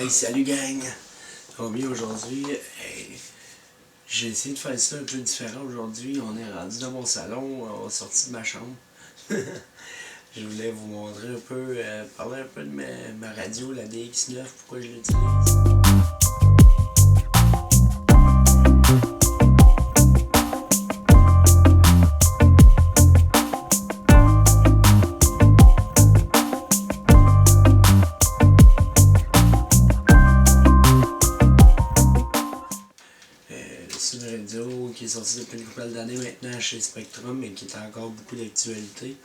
Hey, salut gang! Ça va bien aujourd'hui? Hey, j'ai essayé de faire ça un peu différent aujourd'hui. On est rendu dans mon salon, on est sorti de ma chambre. Je voulais vous montrer un peu, parler un peu de ma radio, la DX9, pourquoi je l'utilise. C'est une radio qui est sortie depuis une couple d'années maintenant chez Spectrum, mais qui est encore beaucoup d'actualité.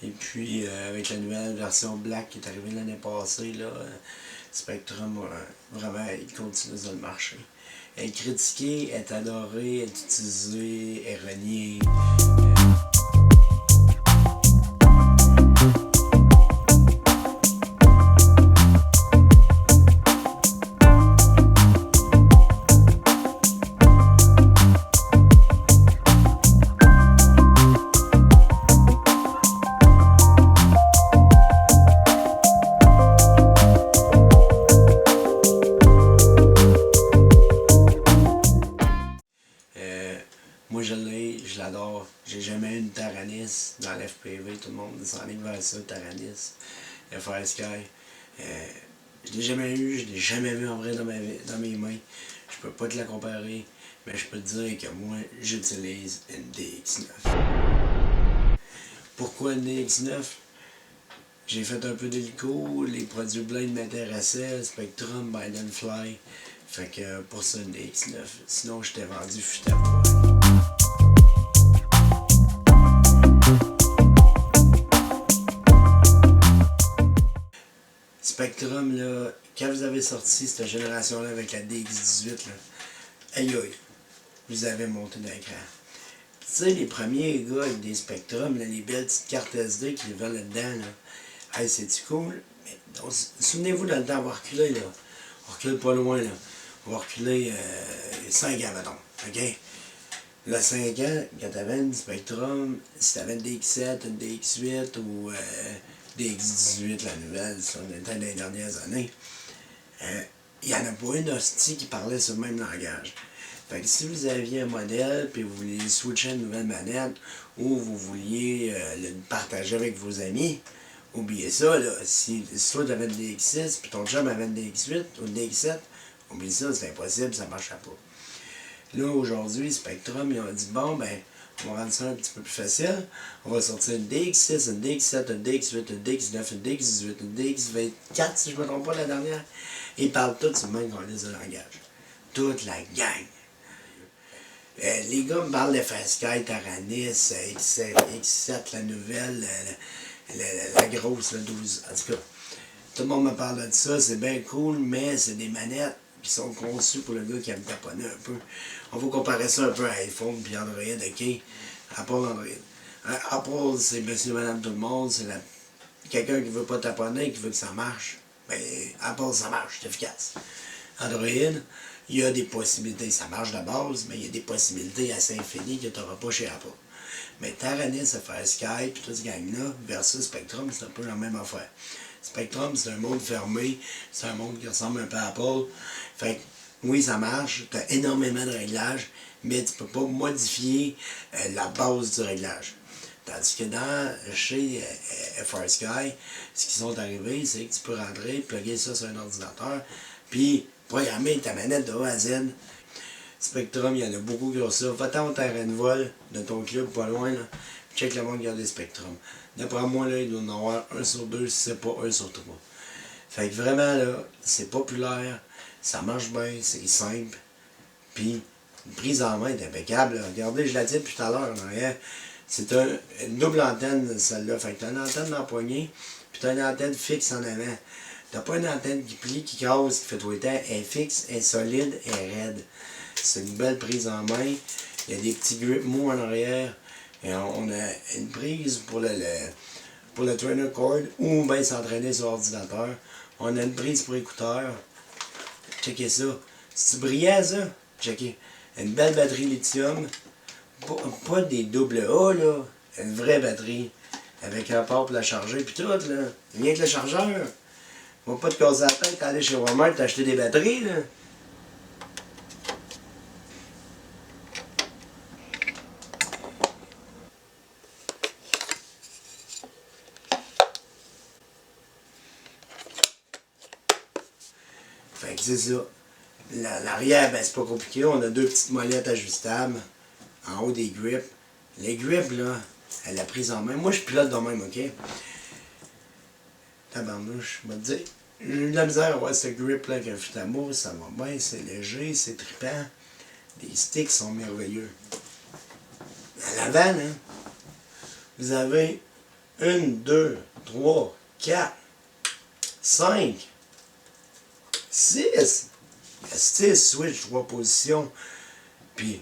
Et puis, avec la nouvelle version Black qui est arrivée l'année passée, là, Spectrum, vraiment, il continue sur le marché. Elle est critiquée, elle est adorée, elle est utilisée, elle est reniée. Moi je l'adore. J'ai jamais eu une Taranis dans l'FPV, tout le monde s'enligne vers ça, Taranis, FR Sky. Je l'ai jamais eu, je l'ai jamais vu en vrai dans mes mains. Je peux pas te la comparer, mais je peux te dire que moi j'utilise une DX9. Pourquoi une DX9? J'ai fait un peu d'hélico, les produits Blade m'intéressaient, Spectrum, Biden Fly. Fait que pour ça une DX9. Sinon je t'ai vendu fut à poil. Spectrum, là, quand vous avez sorti cette génération-là avec la DX18, là, aïe aïe, vous avez monté d'écran. Tu sais, les premiers gars avec des Spectrum, là, les belles petites cartes SD qu'ils veulent là-dedans, là, hey, c'est-tu cool? Mais souvenez-vous dans le temps, on va reculer, là. On recule pas loin, là. On va reculer 5 ans, mettons, ok? Là, 5 ans, quand t'avais une Spectrum, si t'avais une DX7, une DX8 ou DX18, la nouvelle, ça, on était dans les dernières années, il n'y en a pas une hostie qui parlait sur le même langage. Fait que si vous aviez un modèle, puis vous vouliez switcher une nouvelle manette, ou vous vouliez le partager avec vos amis, oubliez ça, là. Si toi tu avais une DX6, puis ton chum avait une DX8 ou une DX7, oubliez ça, c'est impossible, ça ne marchera pas. Là, aujourd'hui, Spectrum, ils ont dit, bon, ben, on va rendre ça un petit peu plus facile. On va sortir une DX6, une DX7, une DX8, une DX9, une DX18, une DX24, si je ne me trompe pas, la dernière. Ils parlent tous sur le même colis de langage. Toute la gang. Les gars me parlent de FR Sky, Taranis, X7, la nouvelle, la grosse, la 12. En tout cas, tout le monde me parle de ça, c'est bien cool, mais c'est des manettes qui sont conçues pour le gars qui aime taponner un peu. On va comparer ça un peu à iPhone puis Android, ok? Apple, Android. Apple, c'est monsieur, madame, tout le monde, c'est quelqu'un qui veut pas taponner, qui veut que ça marche. Ben, Apple, ça marche, c'est efficace. Android, il y a des possibilités, ça marche de base, mais il y a des possibilités assez infinies que tu n'auras pas chez Apple. Mais Taranis, FR Sky, puis tout ce gang-là, versus Spectrum, c'est un peu la même affaire. Spectrum, c'est un monde fermé, c'est un monde qui ressemble un peu à Apple. Fait que, oui, ça marche, tu as énormément de réglages, mais tu peux pas modifier la base du réglage. Tandis que chez FR Sky, ce qui sont arrivés, c'est que tu peux rentrer, plugger ça sur un ordinateur, puis programmer ta manette de A à Z. Spectrum, il y en a beaucoup qui ont ça. Va-t'en au terrain de vol de ton club, pas loin, là. Check le monde qui a des Spectrum. D'après moi, là, il doit en avoir 1 sur 2, si c'est pas 1 sur 3. Fait que vraiment, là, c'est populaire, ça marche bien, c'est simple, puis une prise en main est impeccable. Là. Regardez, je l'ai dit depuis tout à l'heure, c'est une double antenne, celle-là. Fait que tu as une antenne dans la poignée, puis tu as une antenne fixe en avant. T'as pas une antenne qui plie, qui casse, qui fait tout le temps. Elle est fixe, elle est solide, elle est raide. C'est une belle prise en main. Il y a des petits grips mous en arrière. Et on a une prise pour le trainer cord ou bien s'entraîner sur l'ordinateur. On a une prise pour écouteur. Checkez ça. C'est brillant ça? Checkez. Une belle batterie lithium. Pas des double A là. Une vraie batterie. Avec un port pour la charger puis tout là. Rien que le chargeur. Va pas te casser la tête, aller chez Walmart t'acheter des batteries, là. Fait que c'est ça. L'arrière, ben c'est pas compliqué. On a deux petites molettes ajustables en haut des grips. Les grips, là, elle l'a prise en main. Moi, je pilote de même, OK? Tabarnouche, je vais te dire. J'ai eu de la misère à voir ce grip-là avec un Futamo. Ça va bien, c'est léger, c'est trippant. Les sticks sont merveilleux. À l'avant, hein, vous avez 1, 2, 3, 4, 5, 6. 6 switch, 3 positions. Puis,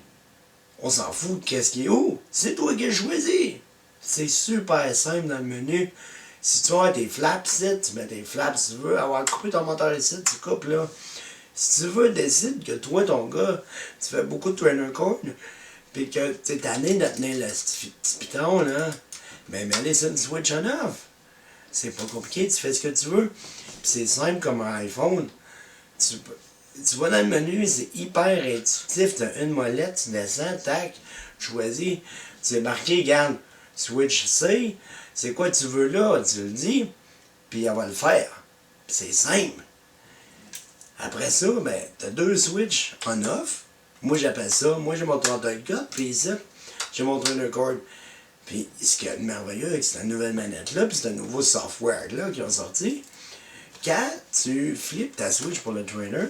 on s'en fout de qu'est-ce qui est où. C'est toi qui as choisi. C'est super simple dans le menu. Si tu veux avoir tes flaps ici, tu mets tes flaps. Si tu veux avoir coupé ton moteur ici, tu coupes là. Si tu veux, décide que toi, ton gars, tu fais beaucoup de trainer cord, puis que tu es tanné de tenir le petit piton, là, ben mets-les sur une switch on off. C'est pas compliqué, tu fais ce que tu veux. Puis c'est simple comme un iPhone. Tu vas dans le menu, c'est hyper intuitif. Tu as une molette, tu descends, tac, tu choisis. Tu es marqué, regarde, switch C, c'est quoi tu veux là, tu le dis, puis elle va le faire. Puis c'est simple. Après ça, ben, tu as deux switches on-off. Moi, j'appelle ça, moi j'ai mon 34, puis ici, j'ai mon trainer cord. Puis ce qui est merveilleux avec cette nouvelle manette-là, puis ce nouveau software-là qui ont sorti, quand tu flippes ta switch pour le trainer,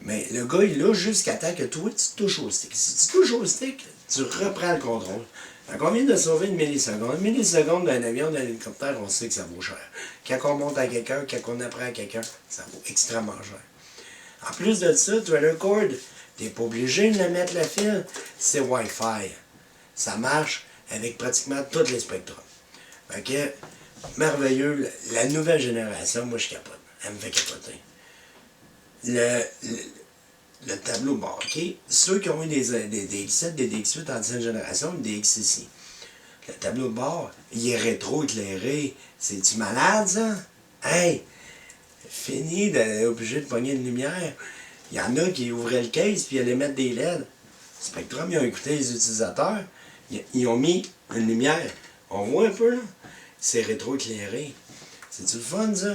mais le gars, il l'a jusqu'à temps que toi, tu touches au stick. Si tu touches au stick, tu reprends le contrôle. Fait qu'on vient de sauver une milliseconde. Une milliseconde d'un avion, d'un hélicoptère, on sait que ça vaut cher. Quand on monte à quelqu'un, quand on apprend à quelqu'un, ça vaut extrêmement cher. En plus de ça, trailer cord, t'es pas obligé de le mettre le fil, c'est Wi-Fi. Ça marche avec pratiquement tous les spectrums. Fait que, merveilleux, la nouvelle génération, moi je capote. Elle me fait capoter. Le tableau bord, OK? Ceux qui ont eu des DX7, des DX8 ancienne génération, des XCC. Le tableau de bord, il est rétro-éclairé. C'est-tu malade, ça? Hey! Fini d'être obligé de pogner une lumière. Il y en a qui ouvraient le case puis allaient mettre des LED. Spectrum, ils ont écouté les utilisateurs. Ils ont mis une lumière. On voit un peu, là? C'est rétro-éclairé. C'est-tu le fun, ça?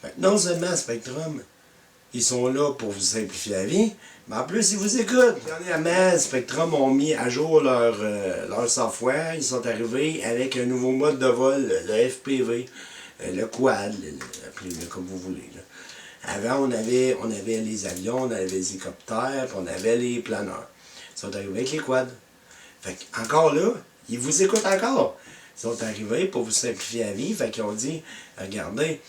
Fait que non seulement Spectrum, ils sont là pour vous simplifier la vie, mais en plus, ils vous écoutent. Dernièrement, Spectrum ont mis à jour leur software. Ils sont arrivés avec un nouveau mode de vol, le FPV, le quad, appelez-le comme vous voulez. Là. Avant, on avait les avions, on avait les hélicoptères, puis on avait les planeurs. Ils sont arrivés avec les quads. Fait encore là, ils vous écoutent encore. Ils sont arrivés pour vous simplifier la vie. Fait qu'ils ont dit, regardez,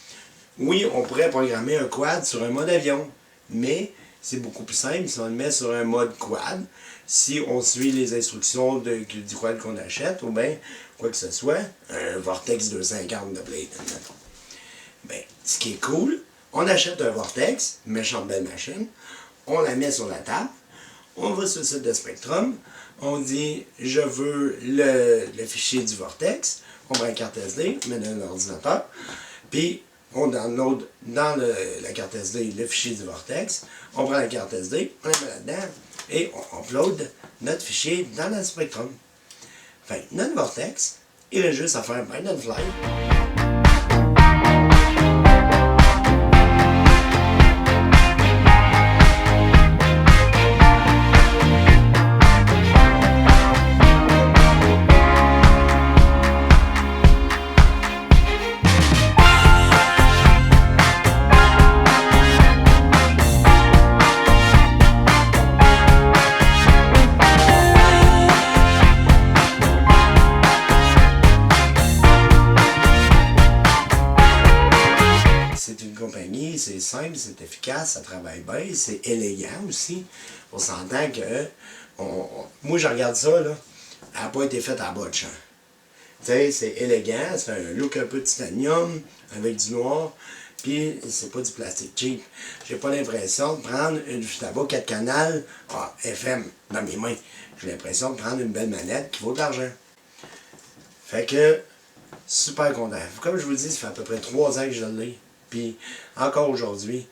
oui, on pourrait programmer un quad sur un mode avion, mais c'est beaucoup plus simple si on le met sur un mode quad, si on suit les instructions du quad qu'on achète, ou bien, quoi que ce soit, un Vortex 250 de Blade. Ben, ce qui est cool, on achète un Vortex, méchante belle machine, on la met sur la table, on va sur le site de Spectrum, on dit « Je veux le fichier du Vortex », on prend une carte SD, on met dans un ordinateur, puis on download dans la carte SD le fichier du Vortex, on prend la carte SD, on la met là-dedans, et on upload notre fichier dans le Spectrum. Fait que notre Vortex, il a juste à faire Bind and Fly. C'est simple, c'est efficace, ça travaille bien, c'est élégant aussi. On s'entend que, moi je regarde ça, là, elle n'a pas été faite à botch. Hein. Tu sais, c'est élégant, c'est un look un peu titanium, avec du noir, puis c'est pas du plastique cheap. J'ai pas l'impression de prendre une Futaba 4 canals FM dans mes mains. J'ai l'impression de prendre une belle manette qui vaut de l'argent. Fait que, super content. Comme je vous le dis, ça fait à peu près 3 ans que je l'ai. puis encore aujourd'hui,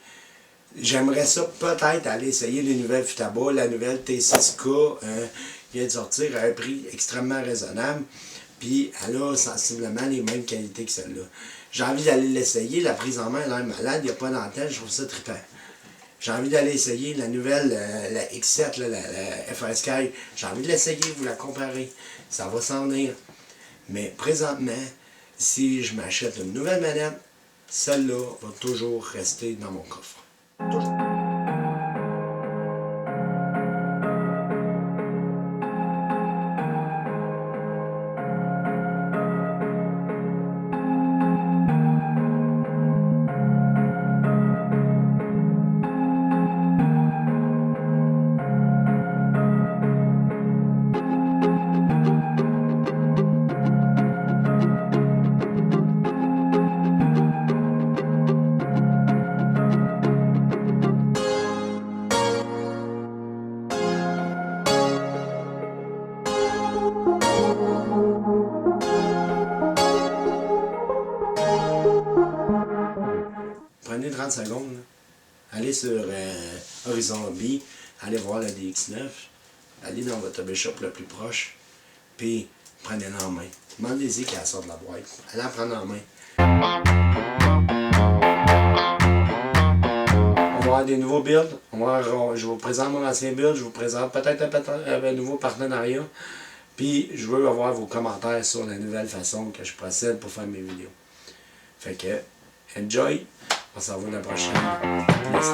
j'aimerais ça peut-être aller essayer les nouvelles Futaba, la nouvelle T6K qui vient de sortir à un prix extrêmement raisonnable. Puis elle a sensiblement les mêmes qualités que celle-là. J'ai envie d'aller l'essayer, la prise en main, elle a l'air malade, il n'y a pas d'antenne, je trouve ça trippant. J'ai envie d'aller essayer la nouvelle, la X7, là, la FR Sky. J'ai envie de l'essayer, vous la comparer. Ça va s'en venir. Mais présentement, si je m'achète une nouvelle manette, celle-là va toujours rester dans mon coffre. Toujours. Prenez 30 secondes, là. Allez sur Horizon B, allez voir la DX9, allez dans votre hobby shop le plus proche, puis prenez-la en main. Demandez-y qu'elle sorte de la boîte. Allez la prendre en main. On va avoir des nouveaux builds. Je vous présente mon ancien build, je vous présente peut-être un nouveau partenariat. Puis je veux avoir vos commentaires sur la nouvelle façon que je procède pour faire mes vidéos. Fait que, enjoy! On s'en va la prochaine. Merci.